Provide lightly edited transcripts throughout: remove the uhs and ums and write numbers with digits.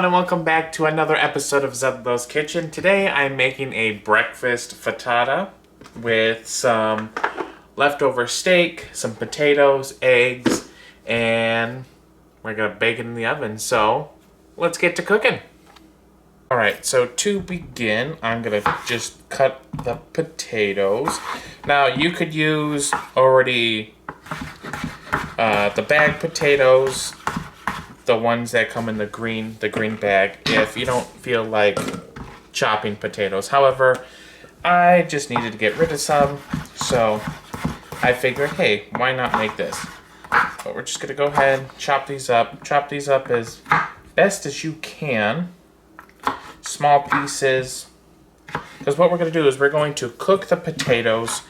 And welcome back to another episode of Zedlo's Kitchen. Today I'm making a breakfast frittata with some leftover steak, some potatoes, eggs, and we're gonna bake it in the oven. So let's get to cooking. Alright, so to begin, I'm gonna just cut the potatoes. Now you could use already the bagged potatoes, the ones that come in the green bag, if you don't feel like chopping potatoes. However, I just needed to get rid of some, so I figured, hey, why not make this? But we're just gonna go ahead, chop these up as best as you can, small pieces, because what we're gonna do is we're going to cook the potatoes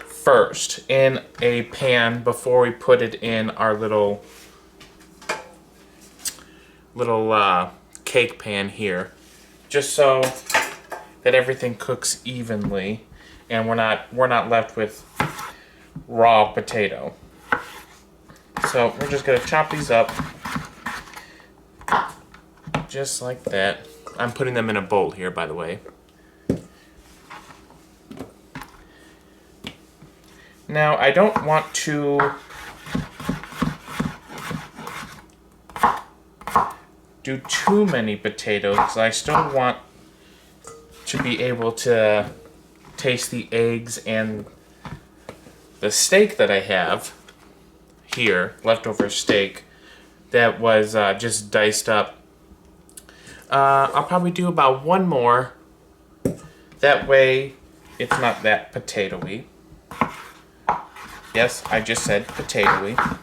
first in a pan before we put it in our little cake pan here, just so that everything cooks evenly and we're not left with raw potato. So we're just gonna chop these up just like that. I'm putting them in a bowl here, by the way. Now I don't want to do too many potatoes because I still want to be able to taste the eggs and the steak that I have here, leftover steak that was just diced up. I'll probably do about one more. That way it's not that potatoey. Yes, I just said potatoey.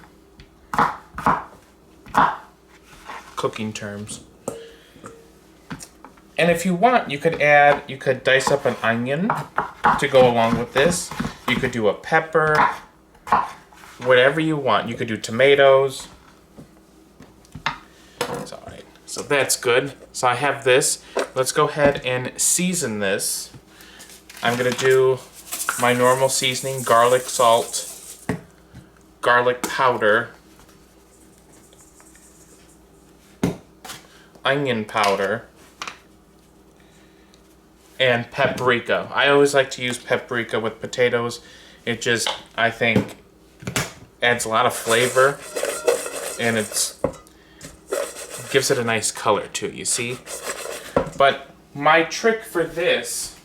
Cooking terms. And if you want, you could dice up an onion to go along with this. You could do a pepper, whatever you want. You could do tomatoes. It's all right. So that's good. So I have this. Let's go ahead and season this. I'm gonna do my normal seasoning: garlic, salt, garlic powder, onion powder, and paprika. I always like to use paprika with potatoes. It just, I think, adds a lot of flavor, and gives it a nice color too, you see? But my trick for this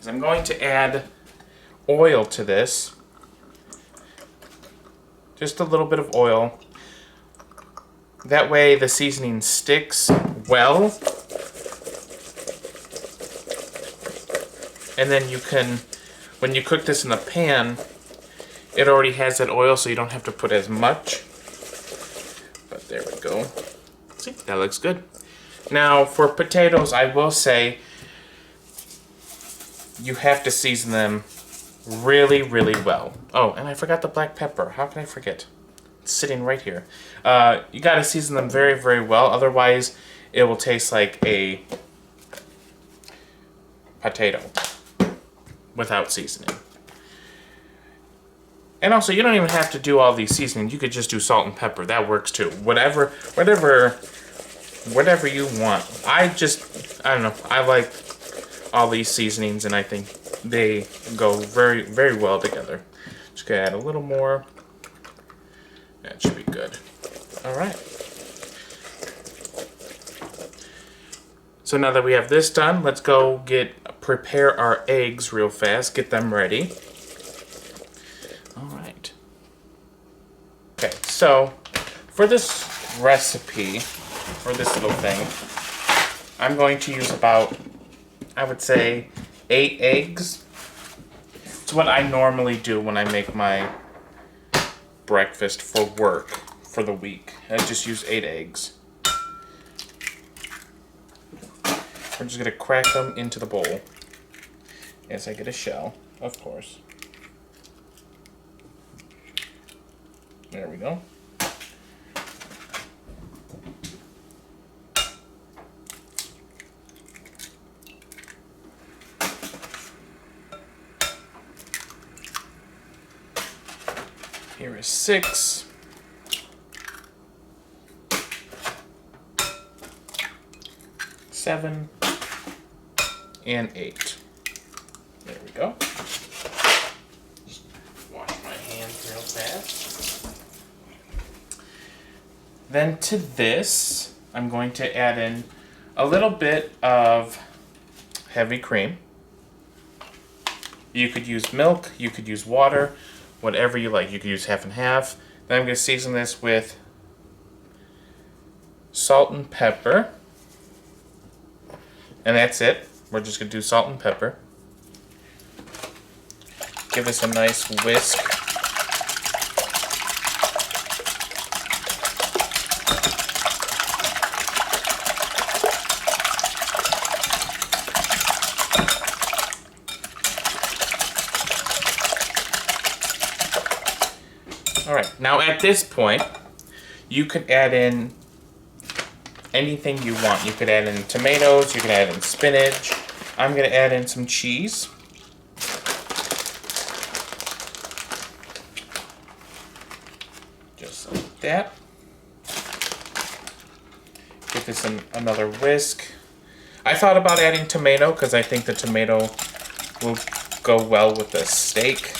is I'm going to add oil to this. Just a little bit of oil. That way the seasoning sticks well. And then you can, when you cook this in the pan, it already has that oil, so you don't have to put as much. But there we go. See, that looks good. Now for potatoes, I will say you have to season them really, really well. Oh, and I forgot the black pepper. How can I forget? It's sitting right here. You gotta season them very, very well. Otherwise, it will taste like a potato without seasoning. And also, you don't even have to do all these seasonings. You could just do salt and pepper. That works too. Whatever you want. I don't know. I like all these seasonings, and I think they go very, very well together. Just gonna add a little more. That should be good. All right. So now that we have this done, let's go prepare our eggs real fast. Get them ready. All right. Okay, so for this recipe, for this little thing, I'm going to use about, I would say, 8 eggs. It's what I normally do when I make my breakfast for work for the week. I just use 8 eggs. We're just going to crack them into the bowl. As I get a shell, of course. There we go. Here is 6. 7, and 8. There we go. Just wash my hands real fast. Then to this, I'm going to add in a little bit of heavy cream. You could use milk, you could use water, whatever you like. You could use half and half. Then I'm going to season this with salt and pepper. And that's it. We're just going to do salt and pepper. Give this a nice whisk. Alright, now at this point, you could add in anything you want. You could add in tomatoes, you could add in spinach. I'm going to add in some cheese. Just like that. Give this another whisk. I thought about adding tomato because I think the tomato will go well with the steak.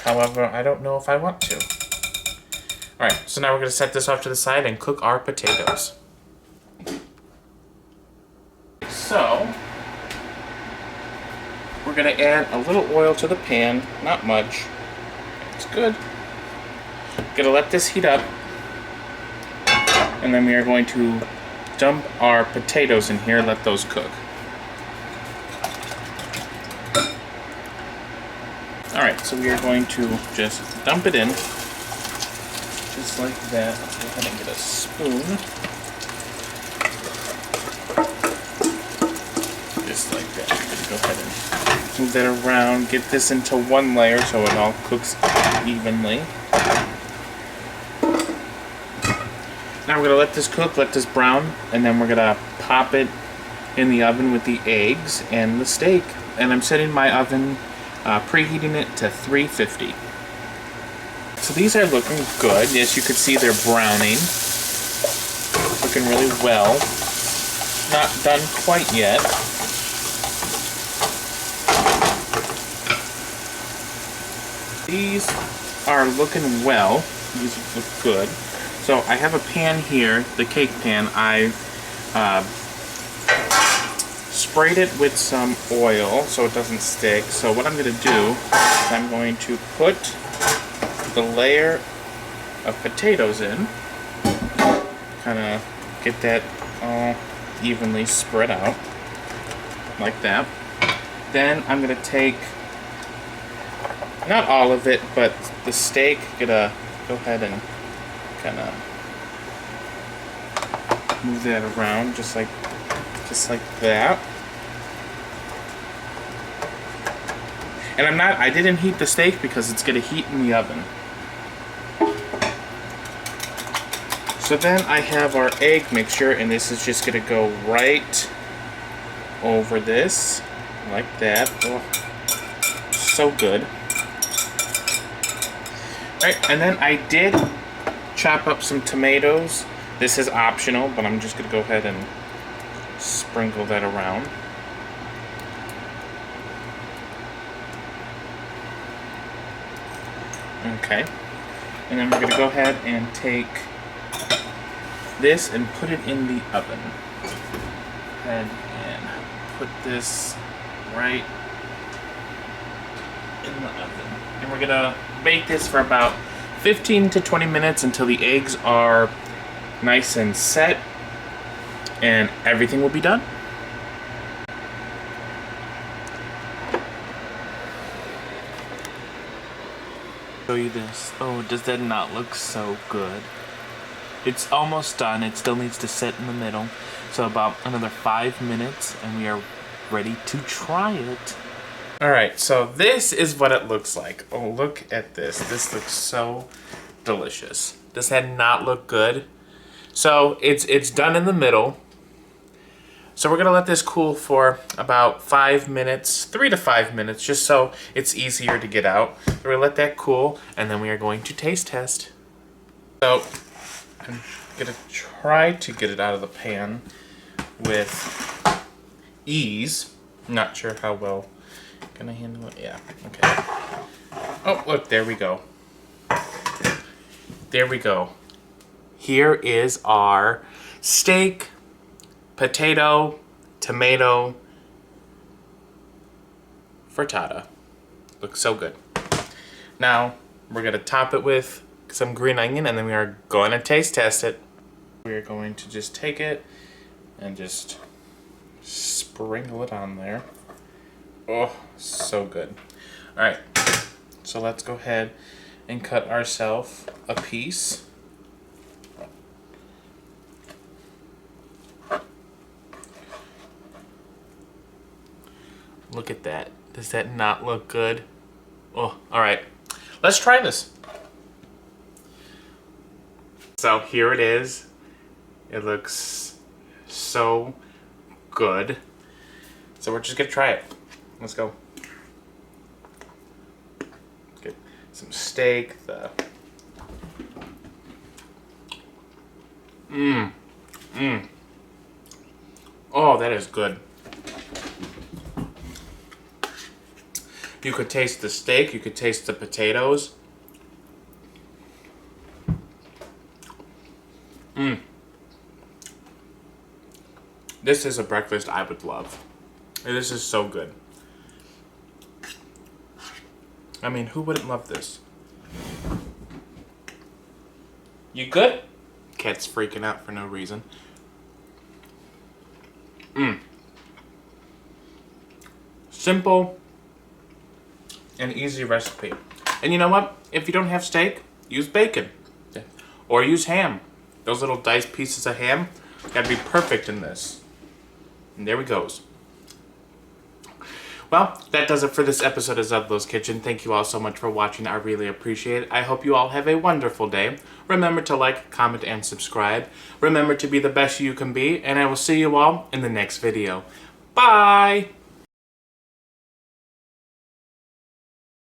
However, I don't know if I want to. Alright, so now we're going to set this off to the side and cook our potatoes. So, we're going to add a little oil to the pan, not much. It's good. Going to let this heat up. And then we are going to dump our potatoes in here and let those cook. Alright, so we are going to just dump it in, just like that. Let's go ahead and get a spoon. Just like that. I'm going to go ahead and move that around, get this into one layer so it all cooks evenly. Now we're going to let this cook, let this brown, and then we're going to pop it in the oven with the eggs and the steak. And I'm setting my oven preheating it to 350. So these are looking good. Yes, you could see they're browning. Looking really well. Not done quite yet. These are looking well. These look good. So I have a pan here, the cake pan. I sprayed it with some oil so it doesn't stick. So what I'm going to do is I'm going to put the layer of potatoes in. Kind of get that all evenly spread out. Like that. Then I'm going to take, not all of it, but the steak. Gonna go ahead and kind of move that around just like that. And I didn't heat the steak because it's going to heat in the oven. So then I have our egg mixture, and this is just going to go right over this, like that. Oh, so good. Alright, and then I did chop up some tomatoes. This is optional, but I'm just going to go ahead and sprinkle that around. Okay, and then we're going to go ahead and take this and put it in the oven. And put this right in the oven. And we're going to bake this for about 15 to 20 minutes until the eggs are nice and set and everything will be done. Show you this. Oh, does that not look so good? It's almost done. It still needs to set in the middle. So about another 5 minutes and we are ready to try it. Alright, so this is what it looks like. Oh, look at this. This looks so delicious. Does that not look good? So it's done in the middle. So we're going to let this cool for about 5 minutes, 3 to 5 minutes, just so it's easier to get out. We're going to let that cool, and then we are going to taste test. So I'm gonna try to get it out of the pan with ease. Not sure how well. Can I handle it? Yeah, okay. Oh, look, there we go. There we go. Here is our steak, potato, tomato, frittata. Looks so good. Now, we're gonna top it with some green onion, and then we are going to taste test it. We are going to just take it and just sprinkle it on there. Oh, so good. All right, so let's go ahead and cut ourselves a piece. Look at that. Does that not look good? Oh, all right. Let's try this. So here it is. It looks so good. So we're just gonna try it. Let's go. Get some steak. Oh, that is good. You could taste the steak. You could taste the potatoes. This is a breakfast I would love. This is so good. I mean, who wouldn't love this? You good? Cat's freaking out for no reason. Simple and easy recipe. And you know what? If you don't have steak, use bacon. Or use ham. Those little diced pieces of ham, that'd be perfect in this. And there we goes. Well, that does it for this episode of Zeblo's Kitchen. Thank you all so much for watching. I really appreciate it. I hope you all have a wonderful day. Remember to like, comment, and subscribe. Remember to be the best you can be, and I will see you all in the next video. Bye!